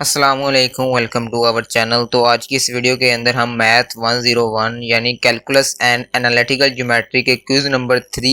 अस्सलामुअलैकुम, welcome to our channel. तो आज की इस वीडियो के अंदर हम मैथ 101 यानी कैलकुलस एंड एनालिटिकल ज्योमेट्री के क्विज नंबर 3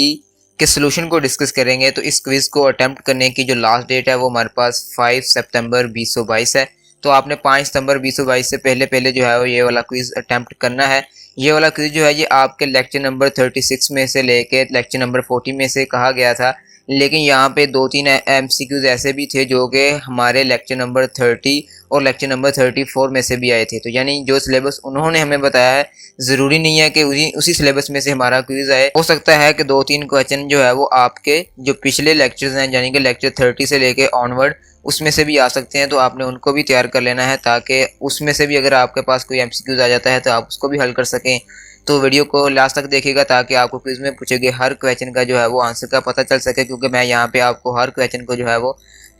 के सोल्यूशन को डिस्कस करेंगे। तो इस क्विज को अटेम्प्ट करने की जो लास्ट डेट है वो हमारे पास 5 सितंबर 2022 है। तो आपने 5 सितंबर 2022 से पहले पहले जो है वो ये वाला क्विज अटेम्प्ट करना है। ये वाला क्विज जो है ये आपके लेक्चर नंबर 36 में से लेके लेक्चर नंबर 40 में से कहा गया था, लेकिन यहाँ पे 2-3 एमसीक्यूज ऐसे भी थे जो कि हमारे लेक्चर नंबर 30 और लेक्चर नंबर 34 में से भी आए थे। तो यानी जो सिलेबस उन्होंने हमें बताया है, ज़रूरी नहीं है कि उसी सिलेबस में से हमारा क्विज आए। हो सकता है कि 2-3 क्वेश्चन जो है वो आपके जो पिछले लेक्चर्स हैं यानी कि लेक्चर 30 से लेके ऑनवर्ड उसमें से भी आ सकते हैं। तो आपने उनको भी तैयार कर लेना है ताकि उसमें से भी अगर आपके पास कोई एमसीक्यूज आ जाता है तो आप उसको भी हल कर सकें। तो वीडियो को लास्ट तक देखिएगा ताकि आपको क्विज में पूछे गए हर क्वेश्चन का जो है वो आंसर का पता चल सके, क्योंकि मैं यहाँ पे आपको हर क्वेश्चन को जो है वो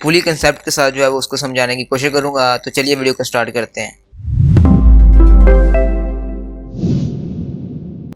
पूरी कंसेप्ट के साथ जो है वो उसको समझाने की कोशिश करूंगा। तो चलिए वीडियो को स्टार्ट करते हैं।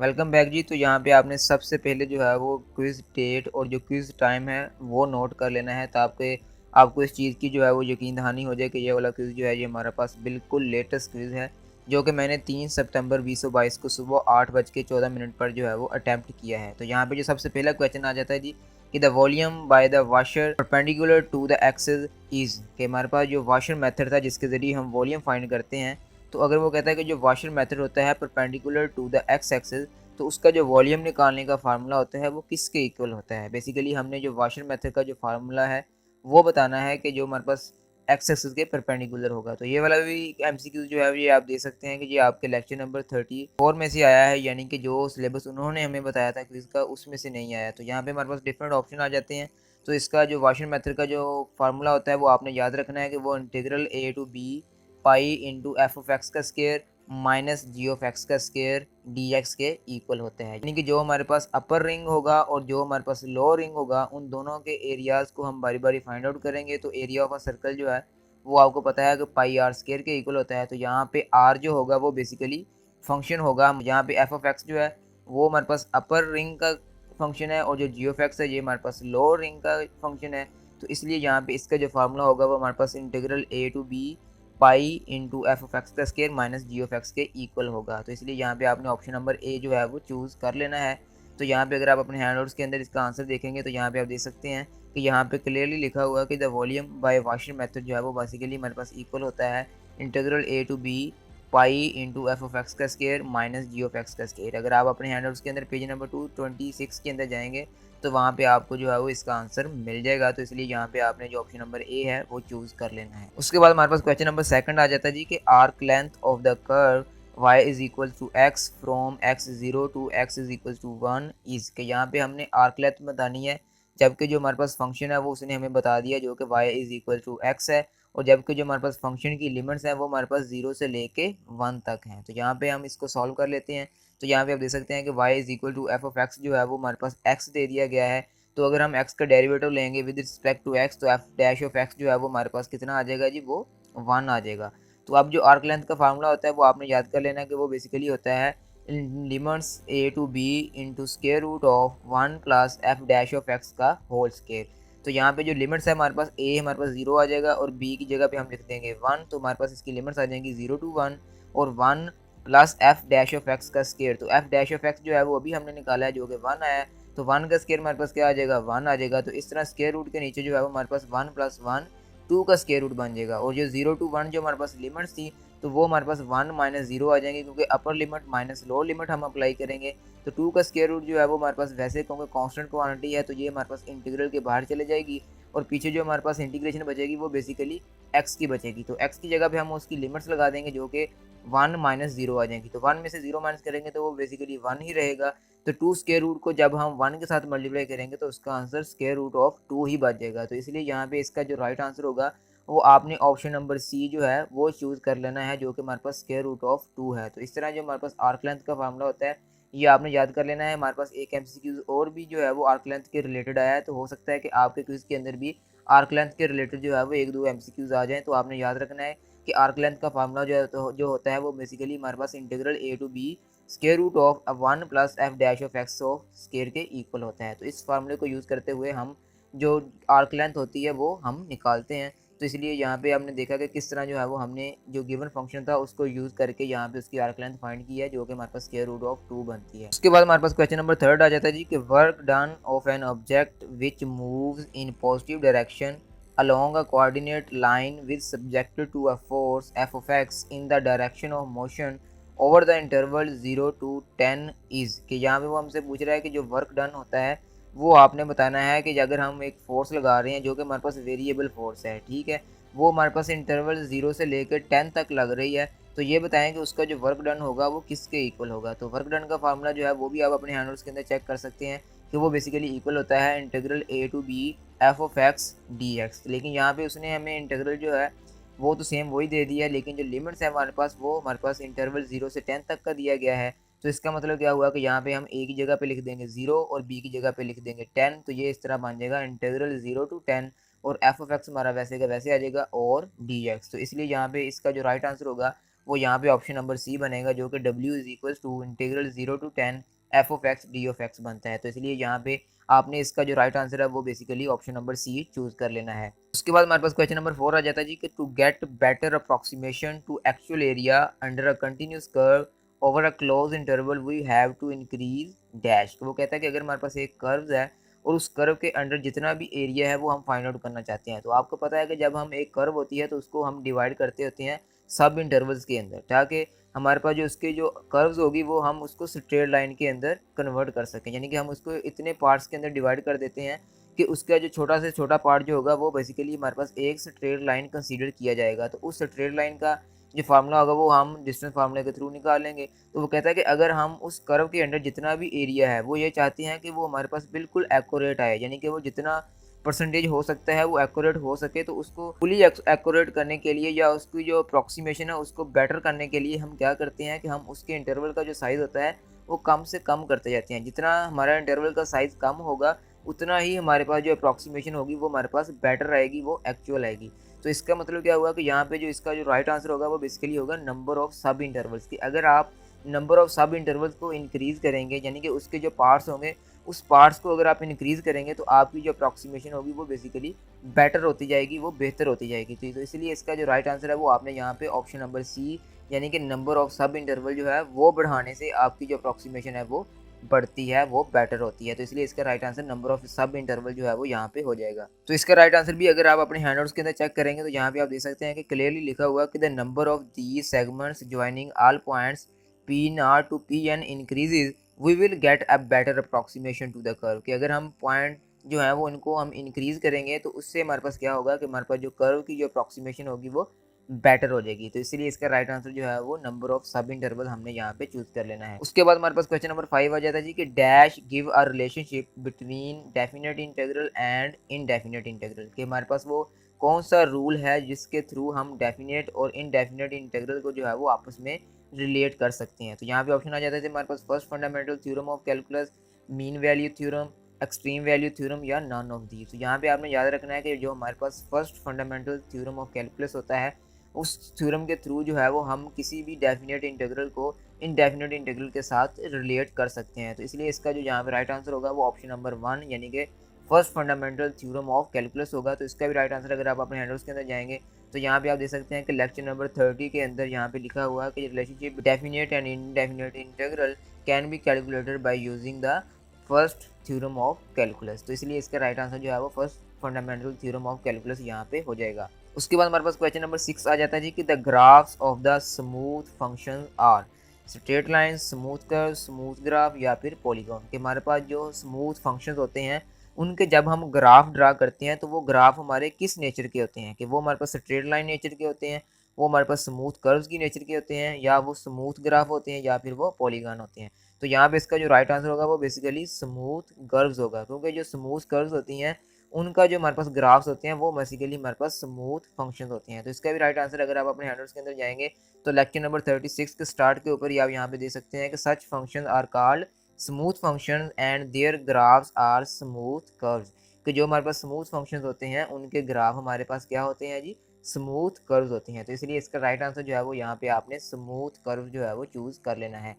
वेलकम बैक जी। तो यहाँ पे आपने सबसे पहले जो है वो क्विज डेट और जो क्विज टाइम है वो नोट कर लेना है, ताकि आपको इस चीज़ की जो है वो यकीन दहानी हो जाए कि ये वाला क्विज जो है ये हमारे पास बिल्कुल लेटेस्ट क्विज है, जो कि मैंने 3 सितंबर 2022 को सुबह 8:14 पर जो है वो अटैम्प्ट किया है। तो यहाँ पे जो सबसे पहला क्वेश्चन आ जाता है जी कि the volume by the washer perpendicular to the axis is, कि हमारे पास जो वाशर मेथड था जिसके ज़रिए हम वॉल्यूम फाइंड करते हैं। तो अगर वो कहता है कि जो वाशर मेथड होता है perpendicular to the x axis, तो उसका जो वॉल्यूम निकालने का फार्मूला होता है वो किसके इक्वल होता है। बेसिकली हमने जो वाशर मेथड का जो फार्मूला है वो बताना है कि जो हमारे पास एक्स एक्सिस के परपेंडिकुलर होगा। तो ये वाला भी एमसीक्यू जो है ये आप दे सकते हैं कि ये आपके लेक्चर नंबर 34 में से आया है, यानी कि जो सिलेबस उन्होंने हमें बताया था क्विज का उसमें से नहीं आया। तो यहाँ पे हमारे पास डिफरेंट ऑप्शन आ जाते हैं। तो इसका जो वाशर मेथड का जो फार्मूला होता है वो आपने याद रखना है कि वो integral a to b pi into f of x का square minus g of x का स्केयर डी एक्स के इक्वल होते हैं। यानी कि जो हमारे पास अपर रिंग होगा और जो हमारे पास लोअर रिंग होगा उन दोनों के एरियाज़ को हम बारी बारी फाइंड आउट करेंगे। तो एरिया ऑफ अ सर्कल जो है वो आपको पता है कि पाई आर स्केयर के इक्वल होता है। तो यहाँ पे आर जो होगा वो बेसिकली फंक्शन होगा। यहाँ पे एफ ऑफ एक्स जो है वो हमारे पास अपर रिंग का फंक्शन है और जो जी ऑफ एक्स है ये हमारे पास लोअर रिंग का फंक्शन है। तो इसलिए यहाँ पे इसका जो फार्मूला होगा वो हमारे पास integral a to b pi into f of x का square minus g of x के इक्वल होगा। तो इसलिए यहाँ पे आपने ऑप्शन नंबर ए जो है वो चूज़ कर लेना है। तो यहाँ पे अगर आप अपने हैंडआउट्स के अंदर इसका आंसर देखेंगे तो यहाँ पे आप देख सकते हैं कि यहाँ पे क्लियरली लिखा हुआ है कि the volume by washer method जो है वो बेसिकली हमारे पास इक्वल होता है integral a to b pi into f of x का square minus g of x का स्केयर। अगर आप अपने हैंडआउट्स के अंदर पेज नंबर 226 के अंदर जाएंगे तो वहाँ पे आपको जो है वो इसका आंसर मिल जाएगा। तो इसलिए यहाँ पे आपने जो ऑप्शन नंबर ए है वो चूज़ कर लेना है। उसके बाद हमारे पास क्वेश्चन नंबर सेकंड आ जाता है जी कि arc length of the curve y is equal to x from x0 to x is equal to 1 is, के यहाँ पे हमने आर्क लेंथ बतानी है, जबकि जो हमारे पास फंक्शन है वो उसने हमें बता दिया जो कि y is equal to x है, और जबकि जो हमारे पास फंक्शन की लिमिट्स हैं वो हमारे पास 0 से लेके 1 तक हैं। तो यहाँ पे हम इसको सॉल्व कर लेते हैं। तो यहाँ पे आप देख सकते हैं कि y is equal to f of x जो है वो हमारे पास x दे दिया गया है। तो अगर हम x का डेरिवेटिव लेंगे विद रिस्पेक्ट टू x तो एफ डैश ऑफ x जो है वो हमारे पास कितना आ जाएगा जी, वो 1 आ जाएगा। तो अब जो आर्क लेंथ का फार्मूला होता है वो आपने याद कर लेना है कि वो बेसिकली होता है limits a to b into square root of 1 plus f dash of x का होल स्केयर। तो यहाँ पे जो लिमिट्स है हमारे पास a हमारे पास 0 आ जाएगा और b की जगह पे हम लिख देंगे 1। तो हमारे पास इसकी लिमिट्स आ जाएंगी 0 टू 1 और 1 plus f dash of x का स्केयर। तो एफ डैश ऑफ एक्स जो है वो अभी हमने निकाला है जो कि 1 आया है। तो 1 का स्केयर हमारे पास क्या आ जाएगा, 1 आ जाएगा। तो इस तरह स्केयर रूट के नीचे जो है वो हमारे पास 1 प्लस 1 2 का स्केयर रूट बन जाएगा। और जो 0 टू 1 जो हमारे पास लिमिट्स थी तो वो हमारे पास 1 माइनस 0 आ जाएंगे, क्योंकि upper limit minus lower limit हम अप्लाई करेंगे। तो 2 का स्केयर रूट जो है वो हमारे पास वैसे क्योंकि कांस्टेंट क्वांटिटी है तो ये हमारे पास इंटीग्रल के बाहर चले जाएगी, और पीछे जो हमारे पास इंटीग्रेशन बचेगी वो बेसिकली एक्स की बचेगी। तो एक्स की जगह पे हम उसकी लिमिट्स लगा देंगे जो कि 1 माइनस 0 आ जाएगी। तो 1 में से 0 माइनस करेंगे तो वो बेसिकली 1 ही रहेगा। तो 2 स्केयर रूट को जब हम 1 के साथ मल्टीप्लाई करेंगे तो उसका आंसर स्केयर रूट ऑफ 2 ही बच जाएगा। तो इसलिए यहाँ पे इसका जो राइट आंसर होगा वो आपने ऑप्शन नंबर सी जो है वो चूज़ कर लेना है, जो कि हमारे पास स्क्वायर रूट ऑफ 2 है। तो इस तरह जो हमारे पास आर्क लेंथ का फार्मूला होता है ये आपने याद कर लेना है। हमारे पास एक एमसीक्यूज और भी जो है वो आर्क लेंथ के रिलेटेड आया है, तो हो सकता है कि आपके क्विज के अंदर भी आर्क लेंथ के रिलेटेड जो है वो 1-2 एमसीक्यूज आ जाएँ। तो आपने याद रखना है कि आर्क लेंथ का फार्मूला जो है जो होता है वो बेसिकली हमारे पास integral a to b square root of 1 plus f dash of x of square के इक्वल होता है। तो इस फार्मूले को यूज़ करते हुए हम जो आर्क लेंथ होती है वो हम निकालते हैं। तो इसलिए यहाँ पे आपने देखा कि किस तरह जो है वो हमने जो गिवन फंक्शन था उसको यूज़ करके यहाँ पे उसकी आर्क लेंथ फाइंड की है, जो कि हमारे पास स्क्वायर रूट ऑफ 2 बनती है। उसके बाद हमारे पास क्वेश्चन नंबर 3 आ जाता है जी कि work done of an object which moves in positive direction along a coordinate line with subjected to a force f of x in the direction of motion over the interval 0 to 10 is कि यहाँ पे वो हमसे पूछ रहा है कि जो वर्क डन होता है वो आपने बताना है कि अगर हम एक फोर्स लगा रहे हैं जो कि हमारे पास वेरिएबल फोर्स है, ठीक है, वो हमारे पास इंटरवल 0 से लेकर 10 तक लग रही है, तो ये बताएं कि उसका जो वर्क डन होगा वो किसके इक्वल होगा। तो वर्क डन का फार्मूला जो है वो भी आप अपने हैंडल्स के अंदर चेक कर सकते हैं कि वो बेसिकली इक्वल होता है integral a to b f of x d x. लेकिन यहाँ पे उसने हमें इंटीग्रल जो है वो तो सेम वही दे दिया है, लेकिन जो लिमिट्स है हमारे पास वो हमारे पास इंटरवल 0 से 10 तक का दिया गया है। तो इसका मतलब क्या हुआ कि यहाँ पे हम a की जगह पे लिख देंगे 0 और b की जगह पे लिख देंगे 10, तो ये इस तरह बन जाएगा इंटीग्रल 0 टू 10 और एफ ऑफ एक्स हमारा वैसे का वैसे आ जाएगा और डी एक्स। तो इसलिए यहाँ पे इसका जो राइट आंसर होगा वो यहाँ पे ऑप्शन नंबर सी बनेगा, जो कि w is equal to integral 0 to 10 f of x d of x बनता है। तो इसलिए यहाँ पे आपने इसका जो राइट आंसर है वो basically option number C choose कर लेना है। उसके बाद हमारे पास क्वेश्चन नंबर 4 आ जाता है जी कि to get better approximation to actual area under a continuous curve over a closed interval we have to increase dash. तो वो कहता है कि अगर हमारे पास एक कर्व है और उस कर्व के अंडर जितना भी एरिया है वो हम फाइंड आउट करना चाहते हैं, तो आपको पता है कि जब हम एक कर्व होती है तो उसको हम डिवाइड करते होते हैं सब इंटरवल्स के अंदर, ताकि हमारे पास जो उसके जो कर्व्स होगी वो हम उसको स्ट्रेट लाइन के अंदर कन्वर्ट कर सकें। यानी कि हम उसको इतने पार्ट्स के अंदर डिवाइड कर देते हैं कि उसका जो छोटा से छोटा पार्ट जो होगा वो बेसिकली हमारे पास एक स्ट्रेट लाइन कंसीडर किया जाएगा। तो उस स्ट्रेट लाइन का जो फार्मूला होगा वो हम डिस्टेंस फार्मूले के थ्रू निकालेंगे। तो वो कहता है कि अगर हम उस कर्व के अंदर जितना भी एरिया है वो ये चाहते हैं कि वो हमारे पास बिल्कुल एक्यूरेट आए, यानी कि वो जितना परसेंटेज हो सकता है वो एक्यूरेट हो सके, तो उसको फुली एक्यूरेट करने के लिए या उसकी जो अप्रॉक्सीमेशन है उसको बेटर करने के लिए हम क्या करते हैं कि हम उसके इंटरवल का जो साइज़ होता है वो कम से कम करते जाते हैं। जितना हमारा इंटरवल का साइज़ कम होगा उतना ही हमारे पास जो अप्रॉक्सीमेशन होगी वो हमारे पास बेटर आएगी, वो एक्चुअल आएगी। तो इसका मतलब क्या हुआ कि यहाँ पे जो इसका जो राइट आंसर होगा वो बेसिकली होगा नंबर ऑफ सब इंटरवल्स की। अगर आप नंबर ऑफ सब इंटरवल्स को इंक्रीज़ करेंगे, यानी कि उसके जो पार्ट्स होंगे उस पार्ट्स को अगर आप इंक्रीज़ करेंगे तो आपकी जो अप्रॉक्सीमेशन होगी वो बेसिकली बेटर होती जाएगी, वो बेहतर होती जाएगी। तो इसलिए इसका जो राइट आंसर है वो आपने यहाँ पे ऑप्शन नंबर सी यानी कि नंबर ऑफ सब इंटरवल जो है वो बढ़ाने से आपकी जो अप्रॉक्सीमेशन है वो बढ़ती है, वो बेटर होती है। तो इसलिए इसका राइट आंसर नंबर ऑफ सब इंटरवल जो है वो यहाँ पे हो जाएगा। तो इसका राइट आंसर भी अगर आप अपने हैंडआउट्स के अंदर चेक करेंगे तो यहाँ पे आप देख सकते हैं कि क्लियरली लिखा हुआ कि the number of the segments joining all points P R to P N increases we will get a better approximation to the curve. कि अगर हम पॉइंट जो है वो इनको हम इंक्रीज़ करेंगे तो उससे हमारे पास क्या होगा कि हमारे पास जो कर्व की जो अप्रॉक्सीमेशन होगी वो बेटर हो जाएगी। तो इसीलिए इसका राइट आंसर जो है वो नंबर ऑफ सब इंटरवल हमने यहाँ पे चूज कर लेना है। उसके बाद हमारे पास क्वेश्चन नंबर 5 आ जाता है जी कि dash give a relationship between definite integral and indefinite integral. कि हमारे पास वो कौन सा रूल है जिसके थ्रू हम डेफिनेट और इनडेफिनेट इंटीग्रल को जो है वो आपस में रिलेट कर सकते हैं। तो यहाँ पे ऑप्शन आ जाता है हमारे पास first fundamental theorem of calculus, mean value theorem, extreme value theorem या नन ऑफ दी। तो यहाँ पे आपने याद रखना है कि जो हमारे पास first fundamental theorem of calculus होता है उस थ्योरम के थ्रू जो है वो हम किसी भी डेफिनेट इंटीग्रल को इनडेफिनेट इंटीग्रल के साथ रिलेट कर सकते हैं। तो इसलिए इसका जो यहाँ पे राइट आंसर होगा वो ऑप्शन नंबर 1 यानी कि first fundamental theorem of calculus होगा। तो इसका भी राइट आंसर अगर आप अपने हैंडल्स के अंदर जाएंगे तो यहाँ पे आप देख सकते हैं कि लेक्चर नंबर 30 के अंदर यहाँ पे लिखा हुआ है कि relationship definite and indefinite integral can be calculated by using the first theorem of calculus. तो इसलिए इसका राइट आंसर जो है वो first fundamental theorem of calculus यहाँ पे हो जाएगा। उसके बाद हमारे पास क्वेश्चन नंबर 6 आ जाता है जी कि the graphs of the smooth function are straight line, smooth curve, smooth graph या फिर पॉलीगॉन। के हमारे पास जो स्मूथ फंक्शंस होते हैं उनके जब हम ग्राफ ड्रा करते हैं तो वो ग्राफ हमारे किस नेचर के होते हैं, कि वो हमारे पास स्ट्रेट लाइन नेचर के होते हैं, वो हमारे पास स्मूथ कर्व्स की नेचर के होते हैं, या वो स्मूथ ग्राफ होते हैं, या फिर वो पॉलीगॉन होते हैं। तो यहाँ पे इसका जो राइट आंसर होगा वो बेसिकली स्मूथ कर्व्स होगा, क्योंकि जो स्मूथ कर्व्स होती हैं उनका जो हमारे पास ग्राफ्स होते हैं वो बेसिकली हमारे पास स्मूथ फंक्शंस होते हैं। तो इसका भी राइट आंसर अगर आप अपने हैंडल्स के अंदर जाएंगे तो लेक्चर नंबर 36 के स्टार्ट के ऊपर ही आप यहाँ पे देख सकते हैं कि such function are called smooth function and their graphs are smooth curves. कि जो हमारे पास स्मूथ फंक्शंस होते हैं उनके ग्राफ हमारे पास क्या होते हैं जी, स्मूथ कर्व्स होते हैं। तो इसलिए इसका राइट आंसर जो है वो यहाँ पे आपने स्मूथ कर्व जो है वो चूज कर लेना है।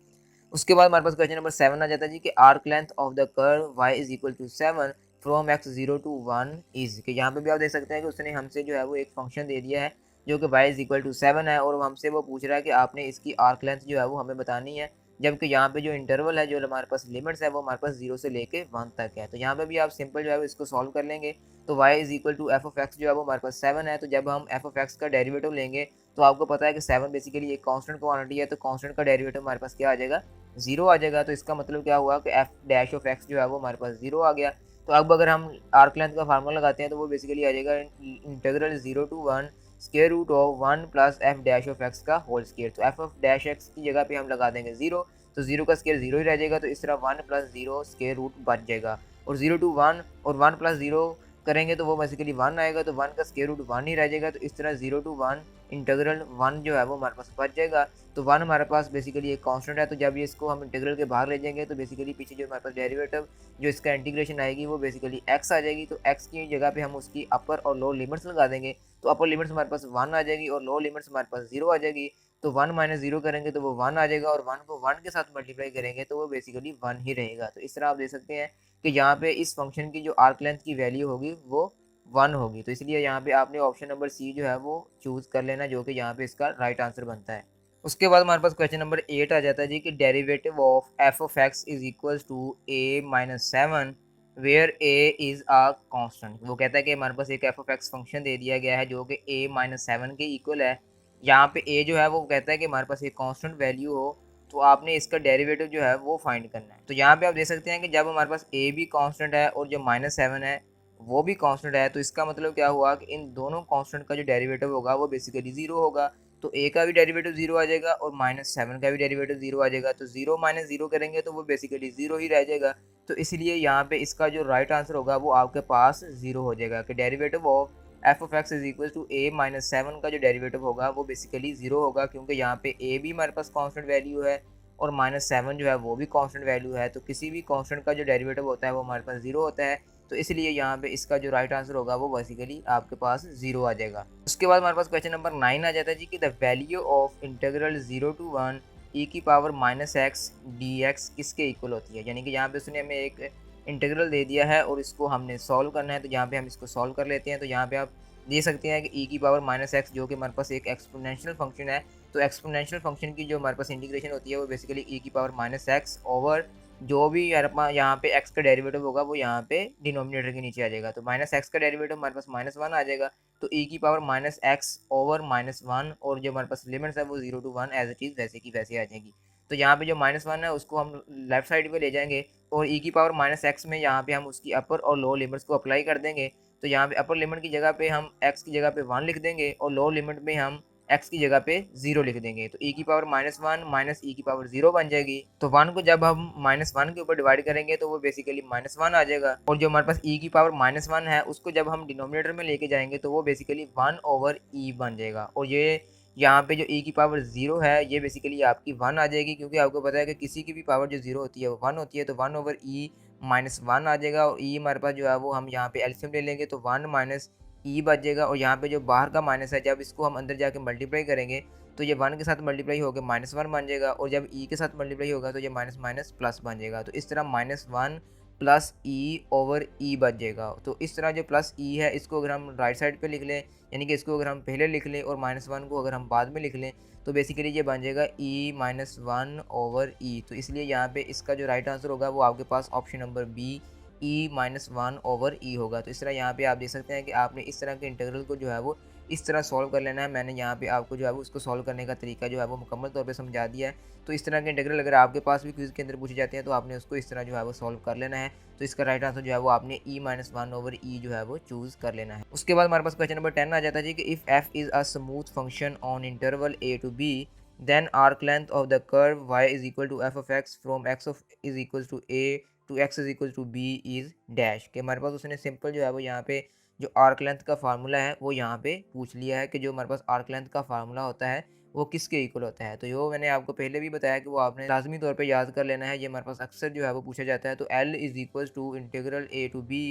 उसके बाद हमारे पास क्वेश्चन नंबर 7 आ जाता है जी कि arc length of the curve y is equal to 7 from x 0 to 1 is के यहाँ पे भी आप देख सकते हैं कि उसने हमसे जो है वो एक फंक्शन दे दिया है जो कि y इज़ इक्वल टू 7 है, और हमसे वो पूछ रहा है कि आपने इसकी आर्क लेंथ जो है वो हमें बतानी है, जबकि यहाँ पे जो इंटरवल है, जो हमारे पास लिमिट्स है, वो हमारे पास 0 से लेके 1 तक है। तो यहाँ पे भी आप सिंपल जो है वो इसको सॉल्व कर लेंगे। तो y is equal to f of x जो है वो हमारे पास 7 है, तो जब हम एफ ऑफ एक्स का डेरिवेटिव लेंगे तो आपको पता है कि 7 बेसिकली एक कांस्टेंट क्वांटिटी है, तो कांस्टेंट का डेरिवेटिव हमारे पास क्या आ जाएगा, 0 आ जाएगा। तो इसका मतलब क्या हुआ कि एफ डैश ऑफ एक्स जो है वो हमारे पास 0 आ गया। तो अब अगर हम आर्क लेंथ का फार्मूला लगाते हैं तो वो बेसिकली आ जाएगा integral 0 to 1 square root of 1 plus f dash of x का होल स्क्वायर। तो एफ ऑफ डैश एक्स की जगह पे हम लगा देंगे 0, तो 0 का स्क्वायर 0 ही रह जाएगा, तो इस तरह 1 प्लस 0 स्क्वायर रूट बच जाएगा। और 0 टू 1 और 1 प्लस 0 करेंगे तो वो बेसिकली 1 आएगा, तो 1 का स्क्वायर रूट 1 ही रह जाएगा। तो इस तरह 0 टू 1 इंटीग्रल 1 जो है वो हमारे पास बच जाएगा। तो 1 हमारे पास बेसिकली एक कांस्टेंट है, तो जब ये इसको हम इंटीग्रल के बाहर ले जाएंगे तो बेसिकली पीछे जो हमारे पास डेरिवेटिव जो इसका इंटीग्रेशन आएगी वो बेसिकली x आ जाएगी। तो x की जगह पे हम उसकी अपर और लोअर लिमिट्स लगा देंगे, तो अपर लिमिट्स हमारे पास 1 आ जाएगी और लोअर लिमिट्स हमारे पास 0 आ जाएगी। तो 1 माइनस 0 करेंगे तो वो 1 आ जाएगा, और 1 को 1 के साथ मल्टीप्लाई करेंगे तो वो बेसिकली 1 ही रहेगा। तो इस तरह आप देख सकते हैं कि यहाँ पे इस फंक्शन की जो आर्क लेंथ की वैल्यू होगी वो 1 होगी। तो इसलिए यहाँ पे आपने ऑप्शन नंबर सी जो है वो चूज़ कर लेना, जो कि यहाँ पे इसका राइट आंसर बनता है। उसके बाद हमारे पास क्वेश्चन नंबर 8 आ जाता है जी कि derivative of f of x is equals to a minus 7 where a is a constant. वो कहता है कि हमारे पास एक एफ ऑफ एक्स फंक्शन दे दिया गया है जो कि ए माइनस 7 के इक्वल है। यहाँ पे ए जो है वो कहता है कि हमारे पास एक कांस्टेंट वैल्यू हो, तो आपने इसका डेरिवेटिव जो है वो फाइंड करना है। तो यहाँ पे आप देख सकते हैं कि जब हमारे पास ए भी कांस्टेंट है और जो माइनस 7 है वो भी कांस्टेंट है, तो इसका मतलब क्या हुआ कि इन दोनों कांस्टेंट का जो डेरिवेटिव होगा वो बेसिकली 0 होगा। तो ए का भी डेरिवेटिव 0 आ जाएगा और माइनस 7 का भी डेरिवेटिव 0 आ जाएगा। तो 0 माइनस 0 करेंगे तो वो बेसिकली 0 ही रह जाएगा। तो इसलिए यहाँ पे इसका जो राइट आंसर होगा वो आपके पास 0 हो जाएगा कि derivative of f of x is equal to a minus 7 का जो डेरिवेटिव होगा वो बेसिकली 0 होगा, क्योंकि यहाँ पे ए भी हमारे पास कॉन्स्टेंट वैल्यू है और माइनस 7 जो है वो भी कॉन्स्टेंट वैल्यू है। तो किसी भी कॉन्स्टेंट का जो डेरिवेटिव होता है वो हमारे पास 0 होता है। तो इसलिए यहाँ पे इसका जो राइट आंसर होगा वो बेसिकली आपके पास 0 आ जाएगा। उसके बाद हमारे पास क्वेश्चन नंबर 9 आ जाता है जी कि the value of integral 0 to 1 e की power minus x d x किसके इक्वल होती है। यानी कि यहाँ पे उसने हमें एक इंटीग्रल दे दिया है और इसको हमने सॉल्व करना है, तो यहाँ पे हम इसको सॉल्व कर लेते हैं। तो यहाँ पे आप दे सकते हैं कि ई की पावर माइनस एक्स जो कि हमारे पास एक एक्सपोनेंशियल फंक्शन है, तो एक्सपोनेंशियल फंक्शन की जो हमारे पास इंटीग्रेशन होती है वो बेसिकली ई की पावर माइनस एक्स ओवर जो भी यहाँ पे x का डेरिवेटिव होगा वो यहाँ पे डिनोमिनेटर के नीचे आ जाएगा। तो माइनस एक्स का डेरिवेटिव हमारे पास माइनस 1 आ जाएगा, तो e की power minus x over minus 1, और जो हमारे पास लिमिट्स है वो 0 टू 1 एज इट इज़ वैसे की वैसे आ जाएगी। तो यहाँ पे जो माइनस 1 है उसको हम लेफ्ट साइड पे ले जाएंगे और e की पावर माइनस एक्स में यहाँ पे हम उसकी अपर और लोअर लिमिट्स को अप्लाई कर देंगे। तो यहाँ पे अपर लिमिट की जगह पे हम x की जगह पे 1 लिख देंगे और लोअर लिमिट में हम x की जगह पे 0 लिख देंगे। तो e की पावर माइनस 1 माइनस ई की पावर 0 बन जाएगी। तो 1 को जब हम माइनस 1 के ऊपर डिवाइड करेंगे तो वो बेसिकली माइनस 1 आ जाएगा, और जो हमारे पास e की पावर माइनस 1 है उसको जब हम डिनोमिनेटर में लेके जाएंगे तो वो बेसिकली 1 ओवर ई बन जाएगा। और ये यहाँ पे जो e की पावर 0 है ये बेसिकली आपकी 1 आ जाएगी, क्योंकि आपको पता है कि किसी की भी पावर जो 0 होती है वो 1 होती है। तो 1 ओवर ई माइनस 1 आ जाएगा, और e हमारे पास जो है वो हम यहाँ पे एलसीएम ले लेंगे तो 1 माइनस ई बच जाएगा। और यहाँ पे जो बाहर का माइनस है जब इसको हम अंदर जाके मल्टीप्लाई करेंगे तो ये 1 के साथ मल्टीप्लाई होकर माइनस 1 बन जाएगा, और जब ई के साथ मल्टीप्लाई होगा तो ये माइनस माइनस प्लस बन जाएगा। तो इस तरह माइनस 1 प्लस ई ओवर ई बच जाएगा। तो इस तरह जो प्लस ई है इसको अगर हम राइट साइड पे लिख लें, यानी कि इसको अगर हम पहले लिख लें और माइनस 1 को अगर हम बाद में लिख लें तो बेसिकली ये बन जाएगा ई माइनस 1 ओवर ई। तो इसलिए यहाँ पे इसका जो राइट आंसर होगा वो आपके पास option number b e minus 1 over e होगा। तो इस तरह यहाँ पे आप देख सकते हैं कि आपने इस तरह के इंटीग्रल को जो है वो इस तरह सॉल्व कर लेना है। मैंने यहाँ पे आपको जो है वो उसको सॉल्व करने का तरीका जो है वो मुकम्मल तौर पे समझा दिया है। तो इस तरह के इंटीग्रल अगर आपके पास भी क्विज़ के अंदर पूछे जाते हैं तो आपने उसको इस तरह जो है वो सॉल्व कर लेना है। तो इसका राइट आंसर जो है वो आपने ई माइनस 1 ओवर ई जो है वो चूज़ कर लेना है। उसके बाद हमारे पास क्वेश्चन नंबर 10 आ जाता है जी कि if f is a smooth function on interval a to b then arc length of the curve y is equal to f of x from x of is equals to a to x is equals to b is dash। के हमारे पास उसने simple जो है वो यहाँ पे जो arc length का फार्मूला है वो यहाँ पे पूछ लिया है कि जो हमारे पास आर्क लेंथ का फार्मूला होता है वो किसके इक्वल होता है। तो यो मैंने आपको पहले भी बताया कि वो आपने लाजमी तौर पे याद कर लेना है, ये हमारे पास अक्सर जो है वो पूछा जाता है। तो L is equal to integral a to b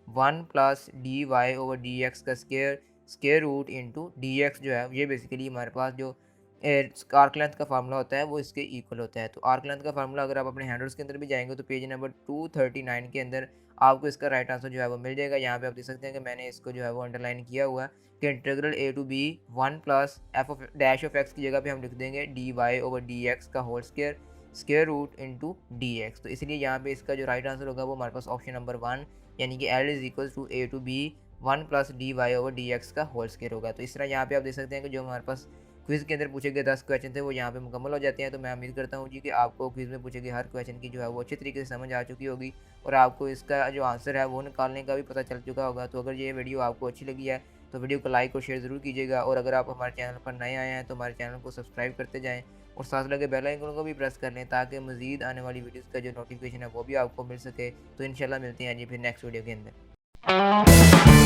1 plus d y over d x का square root into d x जो है ये बेसिकली हमारे पास जो आर्क लेंथ का फार्मूला होता है वो इसके इक्वल होता है। तो आर्क लेंथ का फार्मूला अगर आप अपने हैंडल्स के अंदर भी जाएंगे तो पेज नंबर 239 के अंदर आपको इसका राइट आंसर जो है वो मिल जाएगा। यहाँ पे आप देख सकते हैं कि मैंने इसको जो है वो अंडरलाइन किया हुआ है कि integral a to b 1 plus f of dash of x की जगह पे हम लिख देंगे d y over d x का whole square root into d x. तो इसलिए यहाँ पे इसका जो राइट आंसर होगा वो हमारे पास ऑप्शन नंबर 1 यानी कि L is equal to a to b 1 plus d y over d x का होल स्क्वायर होगा। तो इस तरह यहाँ पे आप देख सकते हैं कि जो हमारे पास क्विज़ के अंदर पूछे गए 10 क्वेश्चन थे वो यहाँ पे मुकम्मल हो जाते हैं। तो मैं उम्मीद करता हूँ जी कि आपको क्विज़ में पूछे गए हर क्वेश्चन की जो है वो अच्छी तरीके से समझ आ चुकी होगी और आपको इसका जो आंसर है वो निकालने का भी पता चल चुका होगा। तो अगर ये वीडियो आपको अच्छी लगी है तो वीडियो को लाइक और शेयर ज़रूर कीजिएगा और अगर आप हमारे चैनल पर नए आए हैं तो हमारे चैनल को सब्सक्राइब करते जाएँ और साथ लगे बेल आइकन को भी प्रेस कर लें ताकि मज़ीद आने वाली वीडियोज़ का जो नोटिफिकेशन है वो भी आपको मिल सके। तो इंशाल्लाह मिलते हैं जी फिर नेक्स्ट वीडियो के अंदर।